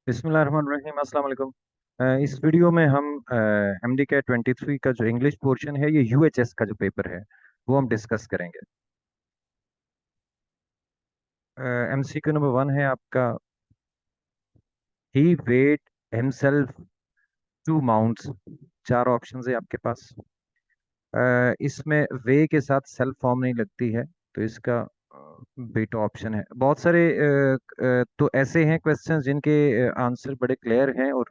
बिस्मिल्लाहिर्रहमानिर्रहीम, अस्सलाम वालेकुम। इस वीडियो में हम एमडी के 23 का जो इंग्लिश पोर्शन है, ये यूएचएस का जो पेपर है वो हम डिस्कस करेंगे। एमसीक्यू नंबर 1 है आपका, ही वेट हिमसेल्फ टू माउंट्स। चार ऑप्शंस है आपके पास। इसमें वे के साथ सेल्फ फॉर्म नहीं लगती है, तो इसका बीटा ऑप्शन है। बहुत सारे तो ऐसे हैं क्वेश्चंस जिनके आंसर बड़े क्लियर हैं और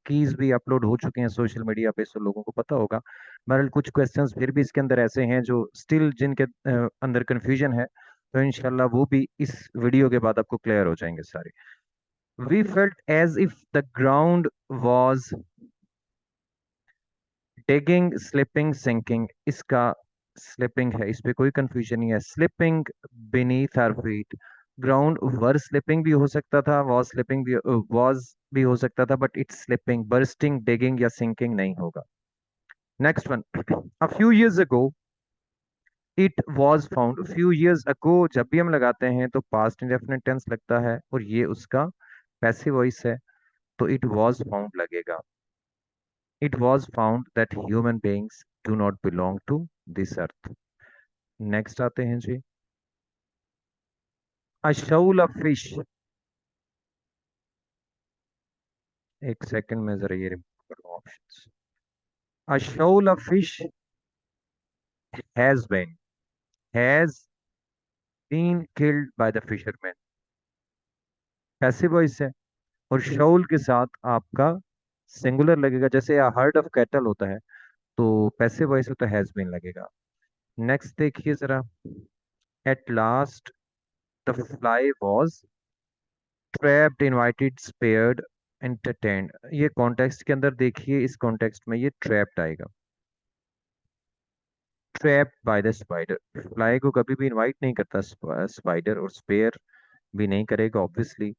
कीज भी अपलोड हो चुके हैं सोशल मीडिया पे, सो लोगों को पता होगा। बहरहाल कुछ क्वेश्चंस फिर भी इसके अंदर ऐसे हैं जो स्टिल जिनके अंदर कंफ्यूजन है, तो इंशाल्लाह वो भी इस वीडियो के बाद आपको क्लियर हो जाएंगे सारे। We felt as if the ground was digging, slipping, sinking. इसका स्लिपिंग है, इस पे कोई कंफ्यूजन नहीं है। Slipping beneath our feet. Ground were slipping भी हो सकता था, वॉज स्लिपिंग भी वॉज भी हो सकता था, but it's slipping. Bursting, digging या सिंकिंग नहीं होगा। Next one, a few years ago it was found. Few years ago जब भी हम लगाते हैं तो पास्ट इंडेफिनिट टेंस लगता है और ये उसका पैसिव वॉइस है, तो इट वॉज फाउंड लगेगा। It was found that human beings do not belong to this earth. Next आते हैं जी, अ शाउल ऑफ फिश। एक सेकंड में जरा ये रिमूव कर लूं options. A shoal of fish has been, has been killed by the fisherman. Passive voice है और शाउल के साथ आपका सिंगुलर लगेगा, जैसे हर्ड ऑफ कैटल होता है, तो पैसिव वॉइस होता है हैज बीन लगेगा। नेक्स्ट देखिए जरा, at last the fly was trapped, invited, spared, entertained. ये कॉन्टेक्स्ट के अंदर देखिए, इस कॉन्टेक्स्ट में ये ट्रैप्ड आएगा। Trapped by the spider. Fly को कभी भी इनवाइट नहीं करता स्पाइडर, और स्पेयर भी नहीं करेगा ऑब्वियसली,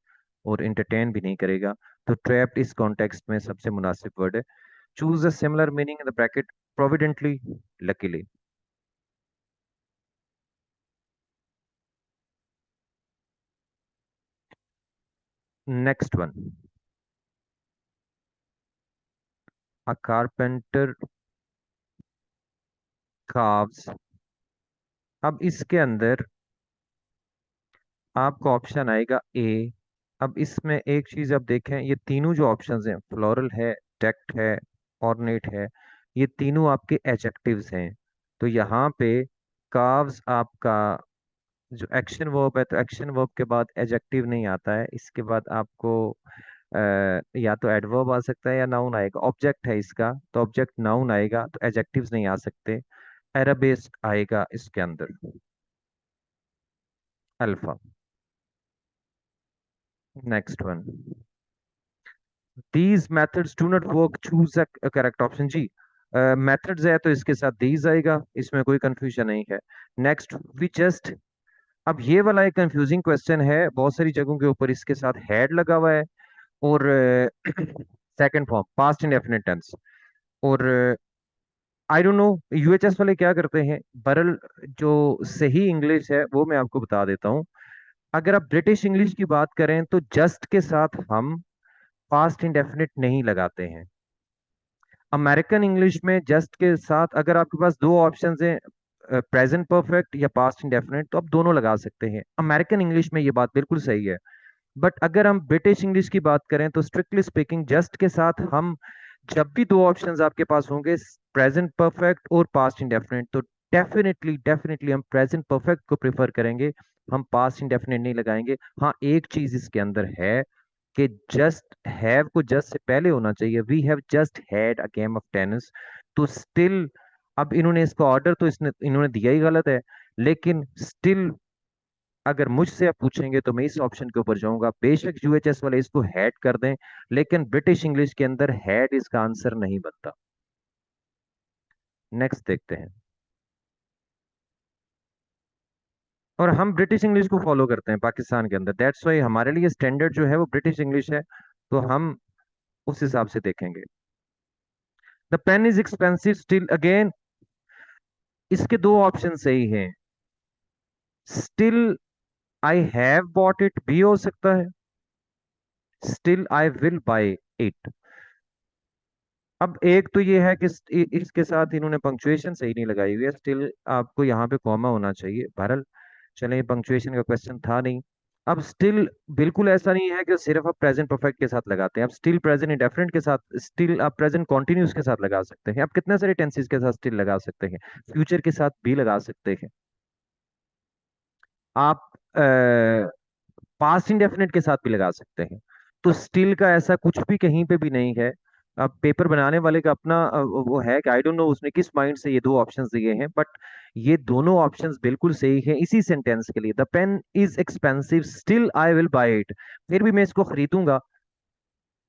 और एंटरटेन भी नहीं करेगा। तो ट्रैप्ड इस कॉन्टेक्स्ट में सबसे मुनासिब वर्ड है। Choose a similar meaning in the bracket, providently, luckily. Next one, a carpenter carves. अब इसके अंदर आपका ऑप्शन आएगा ए। अब इसमें एक चीज आप देखें, ये तीनों जो ऑप्शंस हैं, फ्लोरल है, टेक्ट है, ऑर्नेट है, ये तीनों आपके एडजेक्टिव्स हैं। तो यहाँ पे कार्व्स आपका जो एक्शन वर्ब है, तो एक्शन वर्ब के बाद एडजेक्टिव नहीं आता है। इसके बाद आपको या तो एडवर्ब आ सकता है या नाउन आएगा। ऑब्जेक्ट है इसका, तो ऑब्जेक्ट नाउन आएगा, तो एडजेक्टिव्स नहीं आ सकते। एराबिस्क आएगा इसके अंदर, alpha. Next one, these methods do not work, choose a correct option जी। मेथड्स है तो इसके साथ दीज आएगा, इसमें कोई कंफ्यूजन नहीं है। Next, we just. अब ये वाला एक कंफ्यूजिंग क्वेश्चन है, बहुत सारी जगहों के ऊपर इसके साथ हैड लगा हुआ है, और second form past indefinite tense, और आई डोंट नो यूएचएस वाले क्या करते हैं। बरल जो सही इंग्लिश है वो मैं आपको बता देता हूँ। अगर आप ब्रिटिश इंग्लिश की बात करें तो जस्ट के साथ हम पास्ट इंडेफिनिट नहीं लगाते हैं। अमेरिकन इंग्लिश में जस्ट के साथ अगर आपके पास दो ऑप्शंस हैं, प्रेजेंट परफेक्ट या पास्ट इंडेफिनिट, तो आप दोनों लगा सकते हैं। अमेरिकन इंग्लिश में ये बात बिल्कुल सही है। बट अगर हम ब्रिटिश इंग्लिश की बात करें तो स्ट्रिक्टली स्पीकिंग जस्ट के साथ हम, जब भी दो ऑप्शंस आपके पास होंगे, प्रेजेंट परफेक्ट और पास्ट इंडेफिनिट, तो डेफिनेटली डेफिनेटली हम प्रेजेंट परफेक्ट को प्रेफर करेंगे। हम पास्ट इंडेफिनिट नहीं लगाएंगे। हाँ, एक चीज इसके अंदर है कि जस्ट हैव को जस्ट से पहले होना चाहिए। We have just had a game of tennis, तो स्टिल, अब इन्होंने इसका ऑर्डर तो इसने इन्होंने दिया ही गलत है, लेकिन स्टिल अगर मुझसे आप पूछेंगे तो मैं इस ऑप्शन के ऊपर जाऊंगा। बेशक यूएचएस वाले इसको हैड कर दें, लेकिन ब्रिटिश इंग्लिश के अंदर हैड इसका आंसर नहीं बनता। नेक्स्ट देखते हैं, और हम ब्रिटिश इंग्लिश को फॉलो करते हैं पाकिस्तान के अंदर, दैट्स वाई हमारे लिए स्टैंडर्ड जो है वो ब्रिटिश इंग्लिश है, तो हम उस हिसाब से देखेंगे। The pen is expensive still, again इसके दो ऑप्शन सही हैं। Still I have bought it भी हो सकता है, still I will buy it. अब एक तो ये है कि इसके साथ इन्होंने पंक्चुएशन सही नहीं लगाई हुई है, स्टिल आपको यहाँ पे कॉमा होना चाहिए। बहरहाल चलें, पंक्चुएशन का क्वेश्चन था नहीं। अब स्टिल बिल्कुल ऐसा नहीं है कि सिर्फ आप प्रेजेंट परफेक्ट के साथ लगाते हैं, आप स्टिल प्रेजेंट इंडेफिनिट के साथ, स्टिल आप प्रेजेंट कॉन्टिन्यूस के साथ लगा सकते हैं, आप कितने सारे टेंसेस के साथ स्टिल लगा सकते हैं, फ्यूचर के साथ भी लगा सकते हैं, आप पास्ट इंडेफिनिट के साथ भी लगा सकते हैं। तो स्टिल का ऐसा कुछ भी कहीं पे भी नहीं है। अब पेपर बनाने वाले का अपना वो है कि आई डोंट नो उसने किस माइंड से ये दो ऑप्शंस दिए हैं, बट ये दोनों ऑप्शंस बिल्कुल सही है इसी सेंटेंस के लिए। The pen is expensive still I will buy it, फिर भी मैं इसको खरीदूंगा।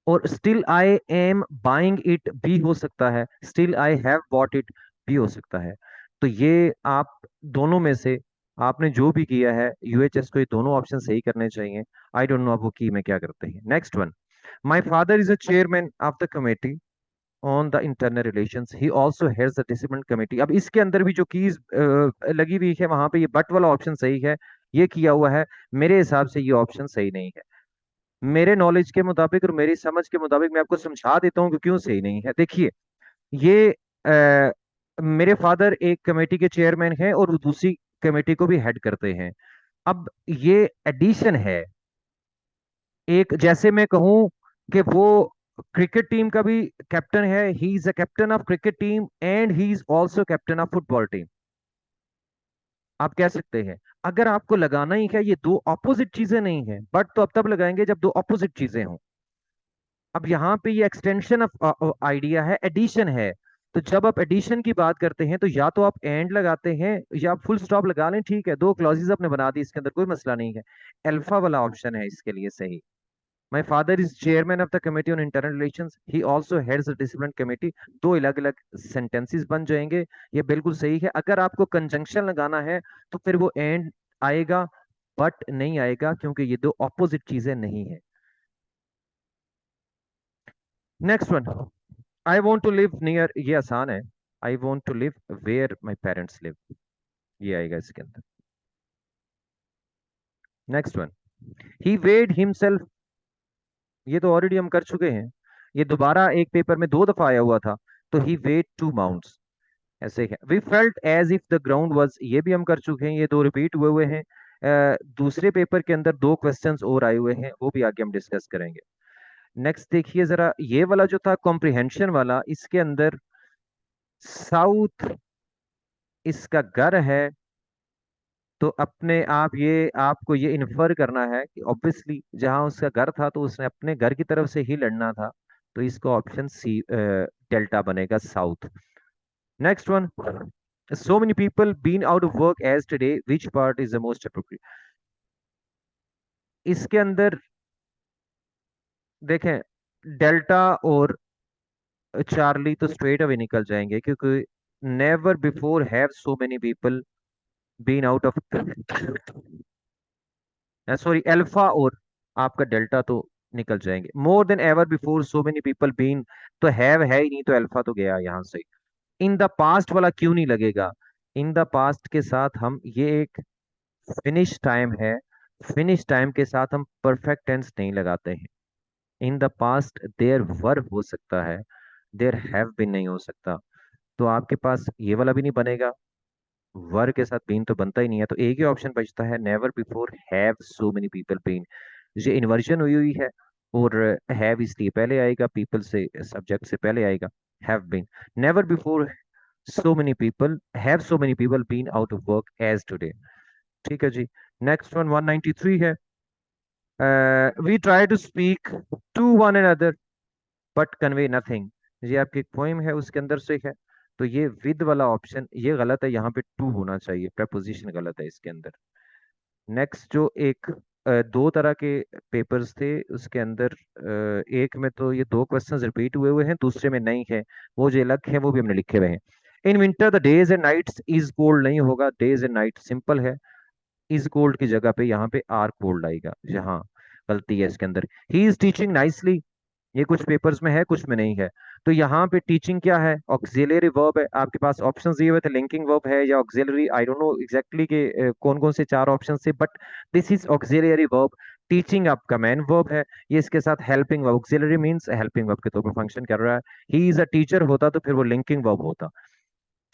और still I am buying it भी हो सकता है, still I have bought it भी हो सकता है। तो ये आप दोनों में से आपने जो भी किया है यूएचएस को ये दोनों ऑप्शन सही करने चाहिए। आई डोंट नो आप वो की में क्या करते हैं। Next one, my father is a chairman of the committee on the internal relations, he also heads the discipline committee. अब इसके अंदर भी जो कीज लगी हुई है वहां पे ये बट वाला ऑप्शन सही है, ये किया हुआ है। मेरे हिसाब से ये ऑप्शन सही नहीं है। मेरे नॉलेज के मुताबिक और मेरी समझ के मुताबिक मैं आपको समझा देता हूँ कि क्यों सही नहीं है। देखिए, ये मेरे फादर एक कमेटी के चेयरमैन हैं और वो दूसरी कमेटी को भी हेड करते हैं। अब ये एडिशन है, एक जैसे मैं कहूँ कि वो क्रिकेट टीम का भी कैप्टन है, he is a captain of cricket team and he is also captain of football team, आप कह सकते हैं। अगर आपको लगाना ही है, ये दो ऑपोजिट चीजें नहीं है, बट तो अब तब लगाएंगे जब दो ऑपोजिट चीजें हों। अब यहाँ पे ये एक्सटेंशन ऑफ आइडिया है, एडिशन है। तो जब आप एडिशन की बात करते हैं तो या तो आप एंड लगाते हैं या आप फुल स्टॉप लगा लें, ठीक है, दो क्लॉजेज आपने बना दी, इसके अंदर कोई मसला नहीं है। अल्फा वाला ऑप्शन है इसके लिए सही। My father is chairman of the committee on internal relations, he also heads the discipline committee. दो अलग अलग सेंटेंसेस बन जाएंगे, ये बिल्कुल सही है। अगर आपको कंजंक्शन लगाना है तो फिर वो एंड आएगा, बट नहीं आएगा, क्योंकि ये दो ऑपोजिट चीजें नहीं है। Next one, I want to live near, ये आसान है। I want to live where my parents live, ये आएगा इसके अंदर। Next one, he wed himself, ये तो ऑलरेडी हम कर चुके हैं, ये दोबारा एक पेपर में दो दफा आया हुआ था। तो ही वेड टू माउंट्स, ऐसे है। We felt as if the ground was, ये भी हम कर चुके हैं, ये दो रिपीट हुए हुए हैं। दूसरे पेपर के अंदर दो क्वेश्चंस और आए हुए हैं, वो भी आगे हम डिस्कस करेंगे। नेक्स्ट देखिए जरा, ये वाला जो था कॉम्प्रिहेंशन वाला, इसके अंदर साउथ इसका घर है। तो अपने आप ये आपको ये इन्फर करना है कि ऑब्वियसली जहां उसका घर था तो उसने अपने घर की तरफ से ही लड़ना था। तो इसका ऑप्शन सी डेल्टा बनेगा, south. Next one, so many people been out of work as today, which part is the most appropriate. इसके अंदर देखें, डेल्टा और चार्ली तो स्ट्रेट अवे निकल जाएंगे, क्योंकि never before have so many people been out of, sorry, alpha और आपका डेल्टा तो निकल जाएंगे। More than ever before so many people been, तो हैव है ही नहीं, तो अल्फा तो गया यहां से। इन द पास्ट वाला क्यों नहीं लगेगा? इन द पास्ट के साथ हम ये एक फिनिश टाइम है, फिनिश टाइम के साथ हम परफेक्ट टेंस नहीं लगाते हैं। In the past there were हो सकता है, देयर हैव बीन नहीं हो सकता। तो आपके पास ये वाला भी नहीं बनेगा, वर के साथ बीन तो बनता ही नहीं है। तो एक ही ऑप्शन बचता है, never before have so many people been. ये इन्वर्जन हुई हुई है, और हैव इसलिए पहले आएगा, पीपल से सब्जेक्ट से पहले आएगा, have been. Never before so many people have so many people been out of work as today. ठीक है जी। नेक्स्ट वन 193 है, we try to speak to one another but convey nothing. ये आपकी एक पोइम है, उसके अंदर से है। तो ये विद वाला ऑप्शन ये गलत है, यहाँ पे टू होना चाहिए, प्रपोजिशन गलत है इसके अंदर। नेक्स्ट जो एक दो तरह के पेपर्स थे उसके अंदर, एक में तो ये दो क्वेश्चंस रिपीट हुए हुए हैं, दूसरे में नहीं है, वो जो अलग है वो भी हमने लिखे हुए हैं। In winter the days and nights is cold नहीं होगा, डेज एंड नाइट सिंपल है। इज कोल्ड की जगह पे यहाँ पे आर कोल्ड आएगा, जहाँ गलती है इसके अंदर। ही इज टीचिंग नाइसली, ये कुछ पेपर्स में है कुछ में नहीं है। तो यहाँ पे टीचिंग क्या है, ऑक्सिलरी वर्ब है। आपके पास ऑप्शन दिए हुए थे, लिंकिंग वर्ब है या auxiliary, I don't know exactly के कौन कौन से चार ऑप्शन थे, but this is auxiliary verb. Teaching आपका मेन वर्ब है, ये इसके साथ helping verb, auxiliary means helping verb के तौर पर फंक्शन कर रहा है। ही इज अ टीचर होता तो फिर वो लिंकिंग वर्ब होता।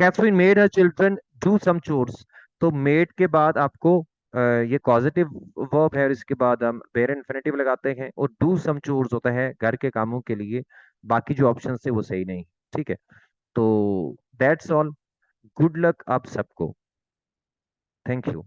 Catherine made her children do some chores, तो मेड के बाद आपको ये कॉजेटिव वर्ब है और इसके बाद हम बेयर इन्फिनेटिव लगाते हैं, और डू सम चोर्स होता है घर के कामों के लिए। बाकी जो ऑप्शन थे वो सही नहीं। ठीक है, तो दैट्स ऑल। गुड लक आप सबको। Thank you.